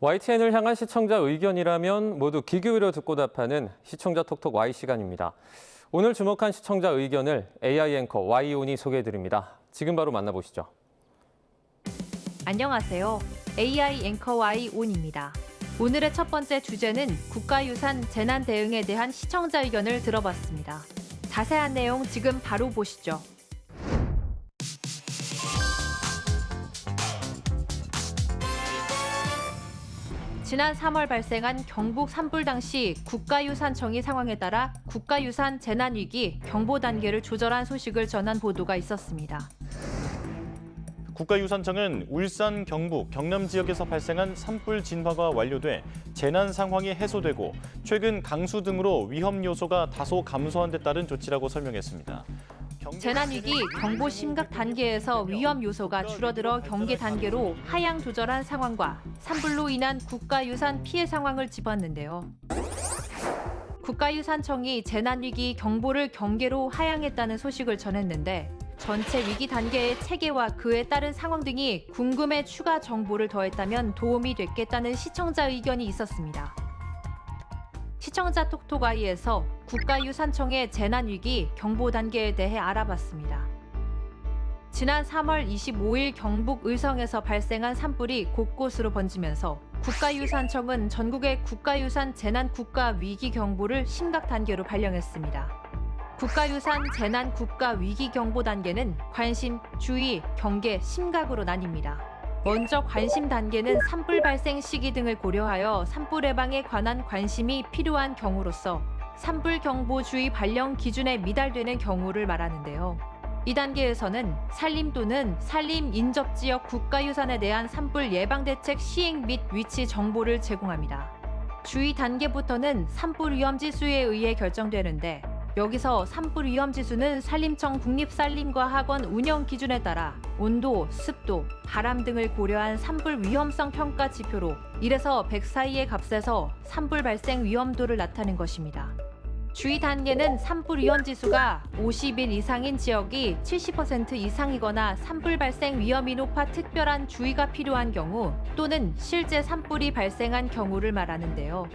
YTN을 향한 시청자 의견이라면 모두 귀 기울여 듣고 답하는 시청자 톡톡 Y 시간입니다. 오늘 주목한 시청자 의견을 AI 앵커 Y온이 소개해드립니다. 지금 바로 만나보시죠. 안녕하세요. AI 앵커 Y온입니다. 오늘의 첫 번째 주제는 국가유산 재난 대응에 대한 시청자 의견을 들어봤습니다. 자세한 내용 지금 바로 보시죠. 지난 3월 발생한 경북 산불 당시 국가유산청이 상황에 따라 국가유산 재난위기 경보 단계를 조절한 소식을 전한 보도가 있었습니다. 국가유산청은 울산, 경북, 경남 지역에서 발생한 산불 진화가 완료돼 재난 상황이 해소되고 최근 강수 등으로 위험 요소가 다소 감소한 데 따른 조치라고 설명했습니다. 재난위기 경보 심각 단계에서 위험 요소가 줄어들어 경계 단계로 하향 조절한 상황과 산불로 인한 국가유산 피해 상황을 짚었는데요. 국가유산청이 재난위기 경보를 경계로 하향했다는 소식을 전했는데 전체 위기 단계의 체계와 그에 따른 상황 등이 궁금해 추가 정보를 더했다면 도움이 됐겠다는 시청자 의견이 있었습니다. 시청자 톡톡아이에서 국가유산청의 재난위기 경보 단계에 대해 알아봤습니다. 지난 3월 25일 경북 의성에서 발생한 산불이 곳곳으로 번지면서 국가유산청은 전국의 국가유산 재난 국가 위기 경보를 심각 단계로 발령했습니다. 국가유산 재난 국가 위기 경보 단계는 관심, 주의, 경계, 심각으로 나뉩니다. 먼저 관심 단계는 산불 발생 시기 등을 고려하여 산불 예방에 관한 관심이 필요한 경우로서 산불 경보 주의 발령 기준에 미달되는 경우를 말하는데요. 이 단계에서는 산림 또는 산림 인접 지역 국가유산에 대한 산불 예방 대책 시행 및 위치 정보를 제공합니다. 주의 단계부터는 산불 위험 지수에 의해 결정되는데 여기서 산불 위험 지수는 산림청 국립산림과학원 운영 기준에 따라 온도, 습도, 바람 등을 고려한 산불 위험성 평가 지표로 1에서 100 사이의 값에서 산불 발생 위험도를 나타낸 것입니다. 주의 단계는 산불 위험 지수가 50일 이상인 지역이 70% 이상이거나 산불 발생 위험이 높아 특별한 주의가 필요한 경우 또는 실제 산불이 발생한 경우를 말하는데요.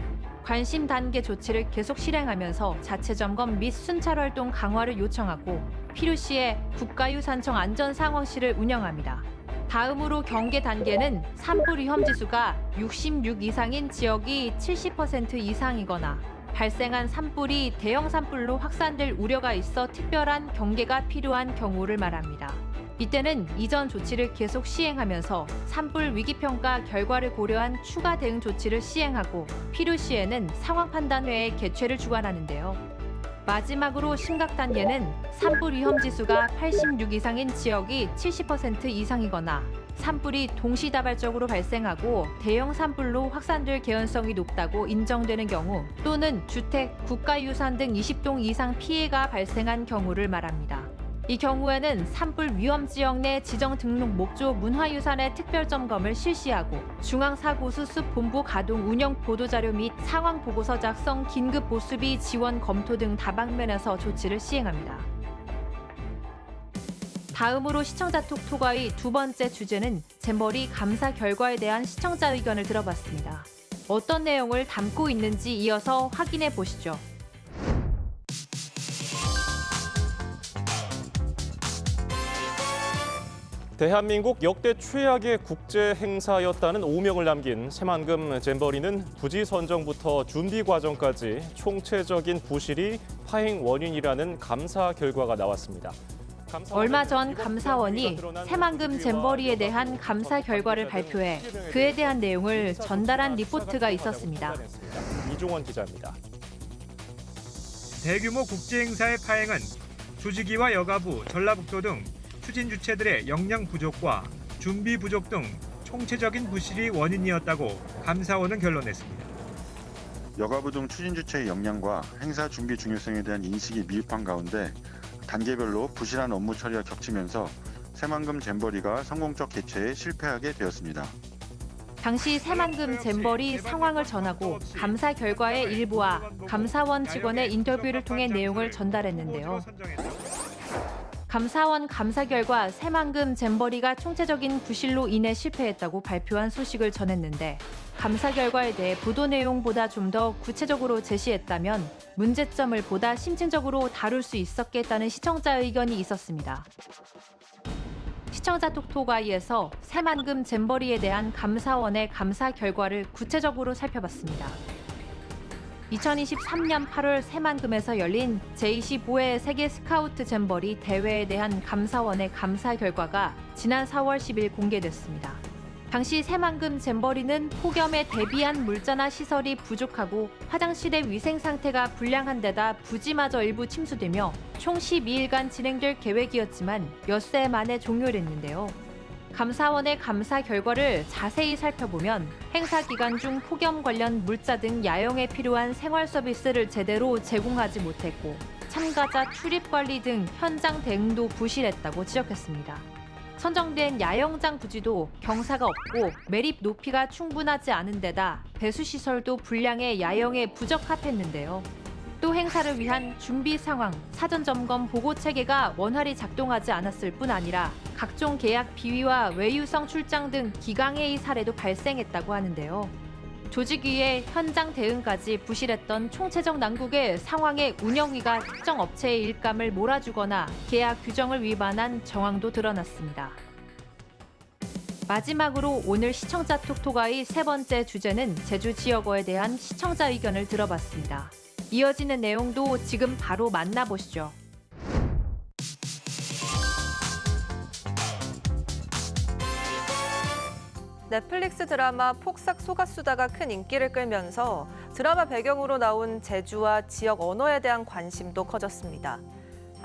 관심 단계 조치를 계속 실행하면서 자체 점검 및 순찰 활동 강화를 요청하고 필요시에 국가유산청 안전상황실을 운영합니다. 다음으로 경계 단계는 산불 위험 지수가 66 이상인 지역이 70% 이상이거나 발생한 산불이 대형 산불로 확산될 우려가 있어 특별한 경계가 필요한 경우를 말합니다. 이때는 이전 조치를 계속 시행하면서 산불 위기평가 결과를 고려한 추가 대응 조치를 시행하고 필요시에는 상황판단회의 개최를 주관하는데요. 마지막으로 심각 단계는 산불 위험 지수가 86 이상인 지역이 70% 이상이거나 산불이 동시다발적으로 발생하고 대형 산불로 확산될 개연성이 높다고 인정되는 경우 또는 주택, 국가유산 등 20동 이상 피해가 발생한 경우를 말합니다. 이 경우에는 산불 위험 지역 내 지정 등록 목조 문화유산의 특별 점검을 실시하고 중앙사고수습 본부 가동 운영 보도자료 및 상황 보고서 작성, 긴급 보수비 지원 검토 등 다방면에서 조치를 시행합니다. 다음으로 시청자 톡톡아의 두 번째 주제는 잼버리 감사 결과에 대한 시청자 의견을 들어봤습니다. 어떤 내용을 담고 있는지 이어서 확인해 보시죠. 대한민국 역대 최악의 국제 행사였다는 오명을 남긴 새만금 잼버리는 부지 선정부터 준비 과정까지 총체적인 부실이 파행 원인이라는 감사 결과가 나왔습니다. 얼마 전 감사원이 새만금 잼버리에 대한 감사 결과를 발표해 그에 대한 내용을 전달한 리포트가 있었습니다. 이종원 기자입니다. 대규모 국제행사의 파행은 조직위와 여가부, 전라북도 등 추진 주체들의 역량 부족과 준비 부족 등 총체적인 부실이 원인이었다고 감사원은 결론냈습니다. 여가부 등 추진 주체의 역량과 행사 준비 중요성에 대한 인식이 미흡한 가운데 단계별로 부실한 업무 처리가 겹치면서 새만금 잼버리가 성공적 개최에 실패하게 되었습니다. 당시 새만금 잼버리 상황을 전하고 감사 결과의 일부와 감사원 직원의 인터뷰를 통해 내용을 전달했는데요. 감사원 감사 결과 새만금 잼버리가 총체적인 부실로 인해 실패했다고 발표한 소식을 전했는데 감사 결과에 대해 보도 내용보다 좀 더 구체적으로 제시했다면 문제점을 보다 심층적으로 다룰 수 있었겠다는 시청자 의견이 있었습니다. 시청자 톡톡아이에서 새만금 잼버리에 대한 감사원의 감사 결과를 구체적으로 살펴봤습니다. 2023년 8월 새만금에서 열린 제25회 세계 스카우트 잼버리 대회에 대한 감사원의 감사 결과가 지난 4월 10일 공개됐습니다. 당시 새만금 잼버리는 폭염에 대비한 물자나 시설이 부족하고 화장실의 위생 상태가 불량한 데다 부지마저 일부 침수되며 총 12일간 진행될 계획이었지만 엿새 만에 종료됐는데요. 감사원의 감사 결과를 자세히 살펴보면 행사 기간 중 폭염 관련 물자 등 야영에 필요한 생활 서비스를 제대로 제공하지 못했고 참가자 출입 관리 등 현장 대응도 부실했다고 지적했습니다. 선정된 야영장 부지도 경사가 없고 매립 높이가 충분하지 않은 데다 배수시설도 불량해 야영에 부적합했는데요. 또 행사를 위한 준비 상황, 사전 점검 보고 체계가 원활히 작동하지 않았을 뿐 아니라 각종 계약 비위와 외유성 출장 등 기강회의 사례도 발생했다고 하는데요. 조직위의 현장 대응까지 부실했던 총체적 난국의 상황에 운영위가 특정 업체의 일감을 몰아주거나 계약 규정을 위반한 정황도 드러났습니다. 마지막으로 오늘 시청자 톡톡아의 세 번째 주제는 제주 지역어에 대한 시청자 의견을 들어봤습니다. 이어지는 내용도 지금 바로 만나보시죠. 넷플릭스 드라마 폭삭 속았수다가 큰 인기를 끌면서 드라마 배경으로 나온 제주와 지역 언어에 대한 관심도 커졌습니다.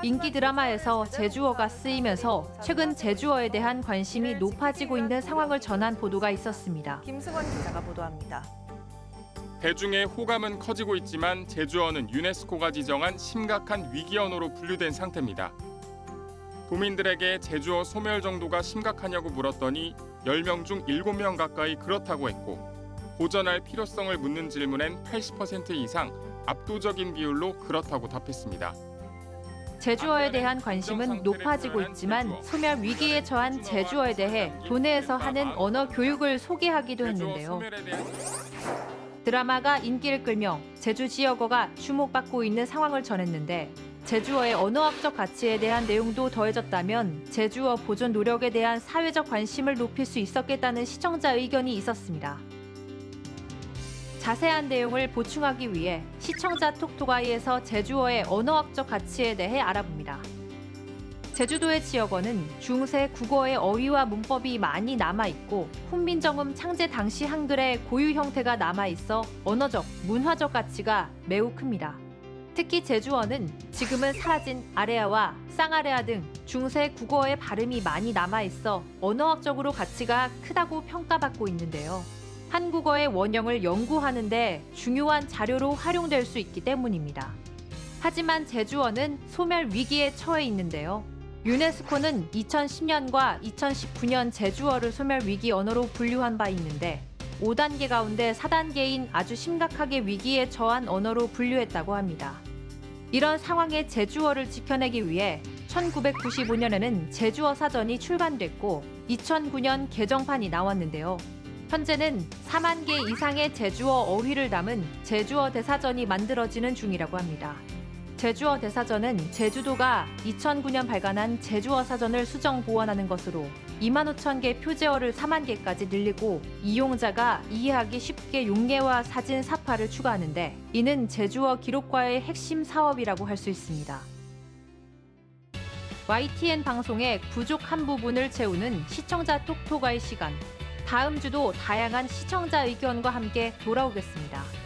인기 드라마에서 제주어가 쓰이면서 최근 제주어에 대한 관심이 높아지고 있는 상황을 전한 보도가 있었습니다. 김승원 기자가 보도합니다. 대중의 호감은 커지고 있지만 제주어는 유네스코가 지정한 심각한 위기 언어로 분류된 상태입니다. 도민들에게 제주어 소멸 정도가 심각하냐고 물었더니 10명 중 7명 가까이 그렇다고 했고 보전할 필요성을 묻는 질문엔 80% 이상 압도적인 비율로 그렇다고 답했습니다. 제주어에 대한 관심은 높아지고 있지만 소멸 위기에 처한 제주어에 대해 도내에서 하는 언어 교육을 소개하기도 했는데요. 드라마가 인기를 끌며 제주 지역어가 주목받고 있는 상황을 전했는데 제주어의 언어학적 가치에 대한 내용도 더해졌다면 제주어 보존 노력에 대한 사회적 관심을 높일 수 있었겠다는 시청자 의견이 있었습니다. 자세한 내용을 보충하기 위해 시청자 톡톡아이에서 제주어의 언어학적 가치에 대해 알아봅니다. 제주도의 지역어는 중세 국어의 어휘와 문법이 많이 남아있고 훈민정음 창제 당시 한글의 고유 형태가 남아있어 언어적, 문화적 가치가 매우 큽니다. 특히 제주어는 지금은 사라진 아레아와 쌍아레아 등 중세 국어의 발음이 많이 남아있어 언어학적으로 가치가 크다고 평가받고 있는데요. 한국어의 원형을 연구하는 데 중요한 자료로 활용될 수 있기 때문입니다. 하지만 제주어는 소멸 위기에 처해 있는데요. 유네스코는 2010년과 2019년 제주어를 소멸 위기 언어로 분류한 바 있는데 5단계 가운데 4단계인 아주 심각하게 위기에 처한 언어로 분류했다고 합니다. 이런 상황에 제주어를 지켜내기 위해 1995년에는 제주어 사전이 출간됐고 2009년 개정판이 나왔는데요. 현재는 4만 개 이상의 제주어 어휘를 담은 제주어 대사전이 만들어지는 중이라고 합니다. 제주어 대사전은 제주도가 2009년 발간한 제주어 사전을 수정 보완하는 것으로 25,000개 표제어를 4만 개까지 늘리고 이용자가 이해하기 쉽게 용례와 사진 사파를 추가하는데 이는 제주어 기록과의 핵심 사업이라고 할 수 있습니다. YTN 방송의 부족한 부분을 채우는 시청자 톡톡아이 시간. 다음 주도 다양한 시청자 의견과 함께 돌아오겠습니다.